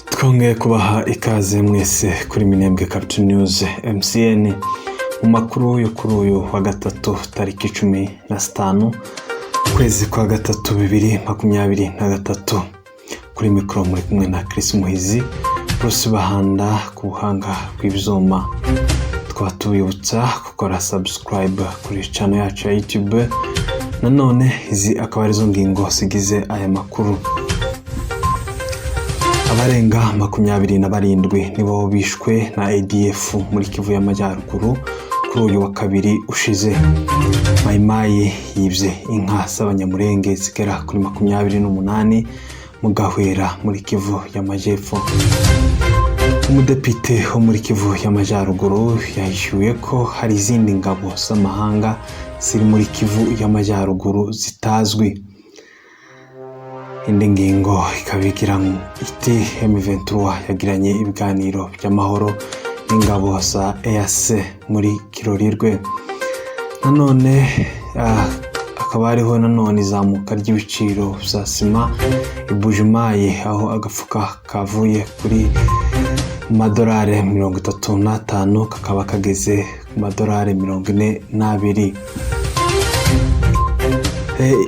Twongeye kubaha ikaze mwese kuri Minembwe Cartoon News MCN mu makuru yo kuri uyu wa gatatu tariki 15 kwezi kwa gatatu 2023. Kuri mikro muri kumwe na Chris Muhizi, Bruce Bahanda ku buhanga bw'ibyuma. Twatubibutsa gukora subscribe kuri channel yacu ya YouTube. Nanone izi akaba arizo ngingo zigize aya makuru. Abarenga 27 nibo bishwe na ADF muri Kivu y'Amajyaruguru kuri uyu wa kabiri ushize. Mayimayi yibye inka z'abanyamurenge zigera kuri 28 mu Gahwera muri Kivu y'Amajyepfo. Umudepite wo muri Kivu y'Amajyaruguru yahishuye ko hari izindi ngabo z'amahanga ziri muri Kivu y'Amajyaruguru zitazwi. Indi ngingo ikabigira iti M23 yagiranye ibiganiro by'amahoro n'ingabo za EAC muri Kirorirwe. Nanone akaba ariho nanone izamuka ry'ibiciro bya sima ibujumaye, aho agafuka kavuye kuri $35 kakaba kageze ku $42.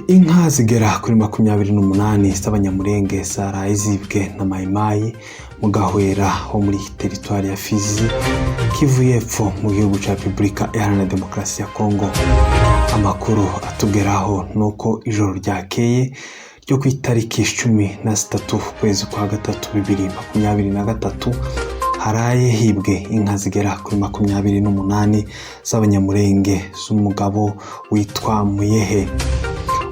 Inka zigera kuri 28 z'abanyamurenge zaraye zibwe na Mayimayi mu Gahwera ho muri teritwari ya Fizi, Kivu y'Epfo mu gihugu cya Repubulika Iharanira Demokarasi ya Kongo. Amakuru atugeraho nuko ijoro ryakeye ryo ku itariki 13 kwezi kwa gatatu 2023 haraye hibwe inka zigera kuri 28 z'abanyamurenge z'umugabo witwa Muyehe.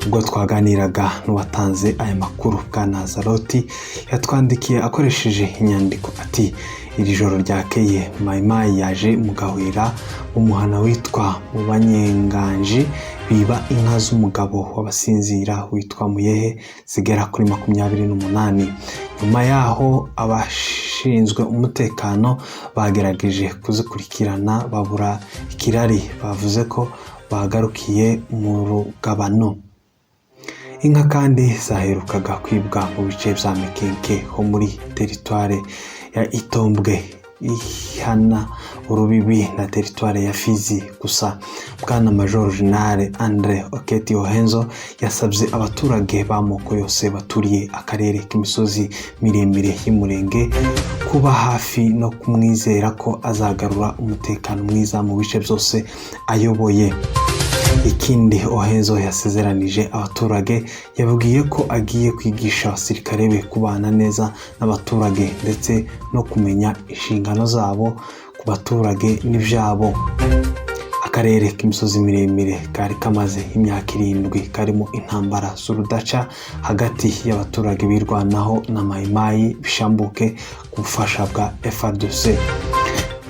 Ubwo twaganiraga n'uwatanze aya makuru bwa Nazaroti yatwandikiye akoresheje inyandiko ati iri joro ryakeye Mayimayi yaje mu Gahwera umuhana witwa mu Banyenganji biba inka z'umugabo w'abasinzira witwa Muyehe zigera kuri 28. Nyuma yaho abashinzwe umutekano bagerageje kuzikurikirana babura ikirari, bavuze ko bagarukiye mu rugabano. Inka kandi zaherukaga kwibwa mu bice bya Mekenke ho muri teritware ya Itombwe ihana urubibi na teritware ya Fizi. Gusa Bwana Major General Andre Oketi Ohenzo yasabye abaturage b'amoko yose baturiye akarere k'imisozi miremire y'Umurenge kuba hafi no kumwizera ko azagarura umutekano mwiza mu bice byose ayoboye. Ikindi Ohenzo yasezeranije abaturage, yabwiye ko agiye kwigisha abasirikare be kubana neza n'abaturage ndetse no kumenya inshingano zabo ku baturage n'ibyabo. Akarere k'imisozi miremire kari kamaze imyaka 7 karimo intambara z'urudaca hagati y'abaturage birwanaho na Mayimayi bishambuke ku bufasha bwa FARDC.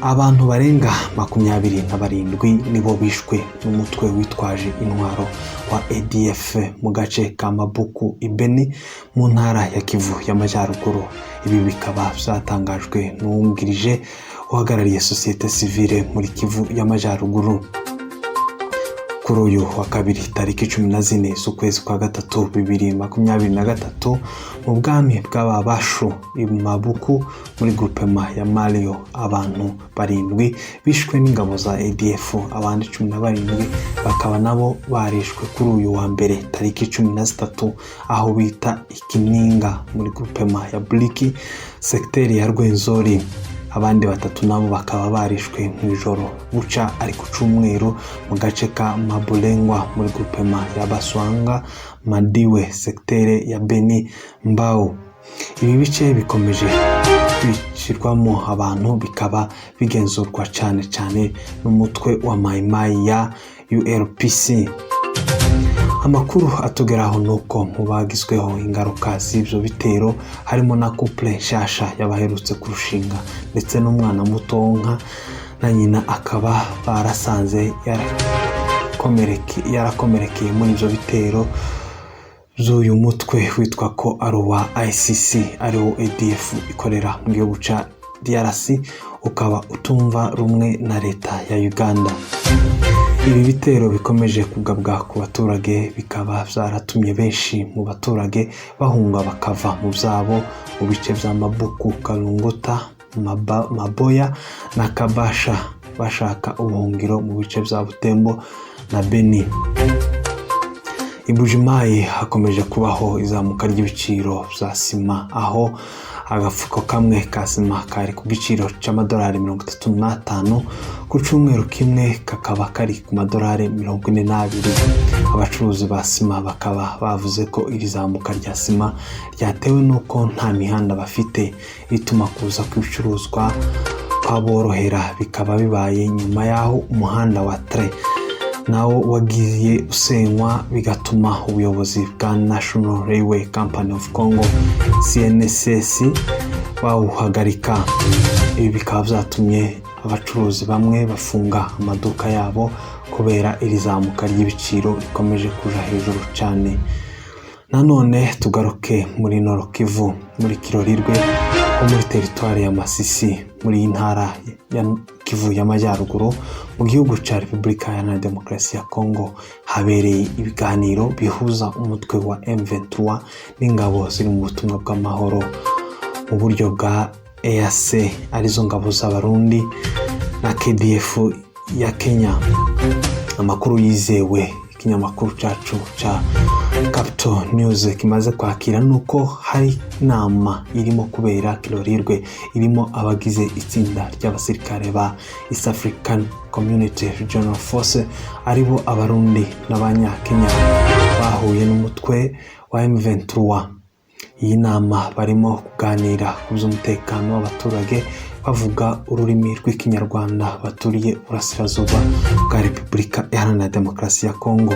Abantu barenga 27 nibo bishwe n'umutwe witwaje intwaro wa ADF mu gace ka Mabuku Ibeni mu ntara ya Kivu y'Amajyaruguru. Ibi bikaba byatangajwe n'uwungirije uhagarariye societe civile muri Kivu y'Amajyaruguru. Kuri uyu wa kabiri tariki 14 z'ukwezi kwa gatatu 2023 mu bwami bw'Ababashu i Mabuku muri groupema ya Mario abantu 7 bishwe n'ingabo za ADF, abandi 17 bakaba nabo barishwe kuri uyu wa mbere tariki 13 aho bita Ikininga muri groupema ya Bliki sekteri ya Rwenzori. Abandi 3 nabo bakaba barishwe mu ijoro buca ari ku Cyumweru mu gace ka Mabulengwa muri groupema ya Baswanga Madiwe sektere ya Beni Mbao. Ibi bice bikomeje kwicirwamo abantu bikaba bigenzurwa cyane n'umutwe wa Mayimayi ya ULPC. Amakuru atugeraho nuko mu bagizweho ingaruka z'ibyo bitero harimo na couple nshasha yabaherutse kurushinga ndetse n'umwana muto wonka na nyina akaba barasanze yarakomerekeye muri ibyo bitero z'uyu mutwe witwa ko ari wa ICC ariwo ADF ikorera mu gihugu cya DRC ukaba utumva rumwe na leta ya Uganda. Ibi bitero bikomeje kugabwa ku baturage bikaba byaratumye benshi mu baturage bahunga bakava mu byabo mu bice bya Mabuku, Kalunguta, Maboya na Kabasha bashaka ubuhungiro mu bice bya Butembo na Beni. Ibujimayi hakomeje kubaho izamuka ry'ibiciro bya sima, aho agafuko kamwe ka sima kari ku giciro cy'amadolari 35, ku cyumweru kimwe kakaba kari ku madolari 42. Abacuruzi ba sima bakaba bavuze ko iri zamuka rya sima ryatewe n'uko nta mihanda bafite ituma kuza kw'ibicuruzwa kwaborohera, bikaba bibaye nyuma y'aho umuhanda wa Tre nawo wagiye usenywa, bigatuma ubuyobozi bwa National Railway Company of Congo CNSS bawuhagarika. Ibi bikaba byatumye abacuruzi bamwe bafunga amaduka yabo kubera iri zamuka ry'ibiciro rikomeje kuja hejuru cyane. Nanone tugaruke muri Nord Kivu, muri Kirorirwe ho muri teritwari ya Masisi muri intara ya Kivu y'Amajyaruguru mu gihugu cya Repubulika Iharanira Demokarasi ya Congo habereye ibiganiro bihuza umutwe wa M23 n'ingabo ziri mu butumwa bw'amahoro mu buryo bwa EAC, arizo ngabo z'Abarundi na KDF ya Kenya. Amakuru yizewe ikinyamakuru cyacu cha Capital News kimaze kwakira nuko hari inama irimo kubera Kirorirwe, irimo abagize itsinda ry'abasirikare ba East African Community Regional Force aribo Abarundi n'Abanyakenya bahuye n'umutwe wa M23. Iyi nama barimo kuganira ku by'umutekano w'abaturage bavuga ururimi rw'Ikinyarwanda baturiye Burasirazuba bwa Repubulika Iharanira Demokarasi ya Congo.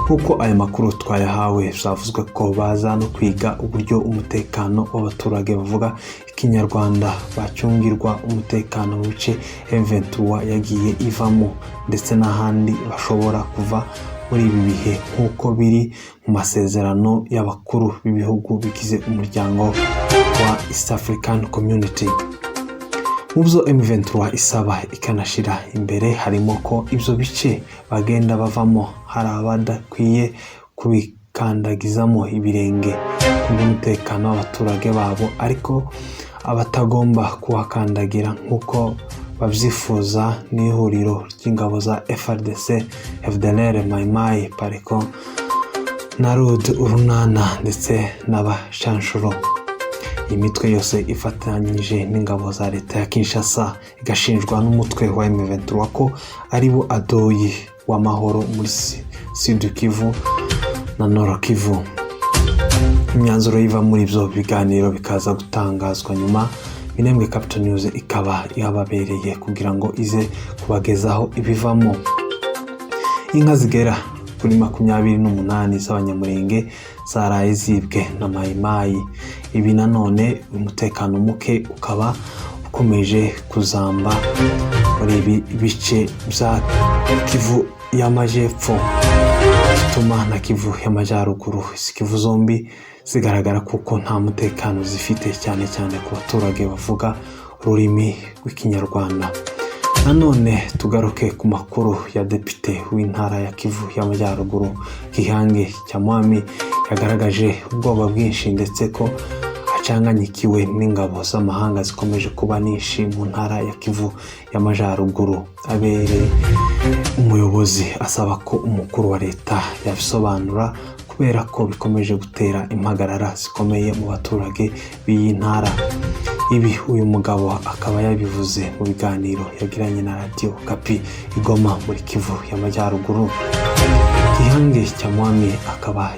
Nkuko aya makuru twayahawe, zavuzwe ko baza no kwiga uburyo umutekano w'abaturage bavuga Ikinyarwanda bacungirwa umutekano mu bice M23 yagiye ivamo, ndetse n'ahandi bashobora kuva muri ibi bihe nk'uko biri mu masezerano y'abakuru b'ibihugu bigize umuryango wa East African Community. Mu byo M23 isaba ikanashira imbere harimo ko ibyo bice bagenda bavamo hari abadakwiye kubikandagizamo ibirenge n'umutekano w'abaturage babo, ariko abatagomba kuhakandagira nk'uko babyifuza n'ihuriro ry'ingabo za FARDC, FDLR, Mai-Mai, Pareko na RUD, Urunana ndetse n'abashanshuro. Imitwe yose ifatanyije n'ingabo za leta ya Kinshasa igashinjwa n'umutwe wa M23 ko aribo adoyi w'amahoro muri Sud Kivu na Nord Kivu. Imyanzuro iva muri ibyo biganiro bikaza gutangazwa nyuma. Minembwe Capital News ikaba yababereye kugira ngo ize kubagezaho ibivamo. Inka zigera kuri 28 z'abanyamurenge zaraye zibwe na Mai-Mai. Ibi nanone umutekano muke ukaba ukomeje kuzamba muri ibi bice bya Kivu y'Amajepfo, bituma na Kivu y'Amajyaruguru, Kivu zombi zigaragara kuko nta mutekano zifite, cyane cyane ku baturage bavuga ururimi rw'Ikinyarwanda. Nanone tugaruke ku makuru ya depite w'intara ya Kivu y'Amajyaruguru Gihange Cyamwami yagaragaje ubwoba bwinshi ndetse ko acanganyikiwe n'ingabo z'amahanga zikomeje kuba nishi mu ntara ya Kivu y'Amajyaruguru. Abere umuyobozi asaba ko umukuru wa leta yabisobanura kubera ko bikomeje gutera impagarara zikomeye mu baturage b'iyi ntara. Ibi uyu mugabo akaba yabivuze mu biganiro yagiranye na Radio Kapi Igoma muri Kivu y'Amajyaruguru. Gihange Cyamwami akaba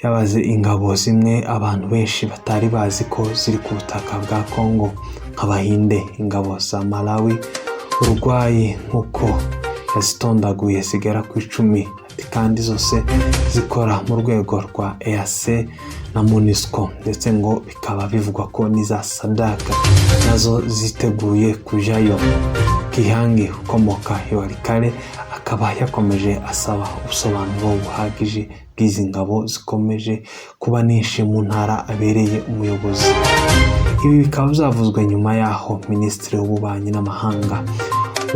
yabaze ingabo zimwe abantu benshi batari bazi ko ziri ku butaka bwa Congo nk'Abahinde, ingabo za Malawi, Urugwayi, nk'uko yazitondaguye zigera ku 10, kandi zose zikora mu rwego rwa EAC na MONUSCO, ndetse ngo bikaba bivugwa ko n'iza SADC nazo ziteguye kujayo. Gihange ukomoka Iwarikare akaba yakomeje asaba ubusobanuro buhagije bw'izi ngabo zikomeje kuba nishi mu ntara abereye umuyobozi. Ibi bikaba byavuzwe nyuma yaho Minisitiri w'Ububanyi n'Amahanga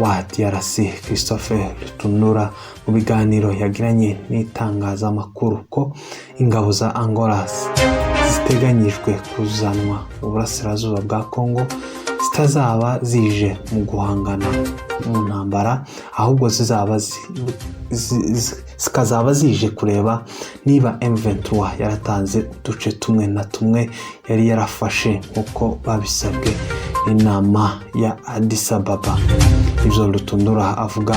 wa DRC Christophe Rutundura mu biganiro yagiranye n'itangazamakuru ko ingabo za Angola ziteganyijwe kuzanwa mu burasirazuba bwa Congo zitazaba zije mu guhangana mu ntambara, ahubwo zikazaba zije kureba niba M23 yaratanze uduce tumwe na tumwe yari yarafashe uko babisabwe n'inama ya Addis Ababa. Ibyo Rutundura avuga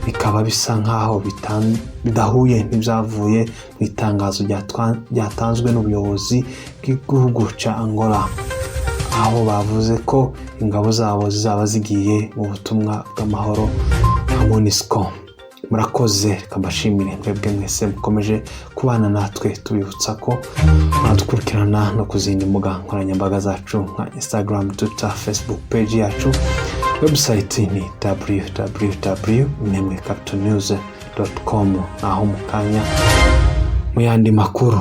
bikaba bisa nkaho bidahuye n'ibyavuye mu itangazo ryatanzwe n'ubuyobozi bw'igihugu cya Angola, aho bavuze ko ingabo zabo zizaba zigiye mu butumwa bw'amahoro nka MONUSCO. Murakoze, kabashimire mwebwe mwese mukomeje kubana natwe, tubibutsa ko mwadukurikirana no ku zindi mbuga nkoranyambaga zacu nka Instagram, Twitter, Facebook page yacu. Website ni www.nemwecapitalnews.com. naho mukanya mu yandi makuru.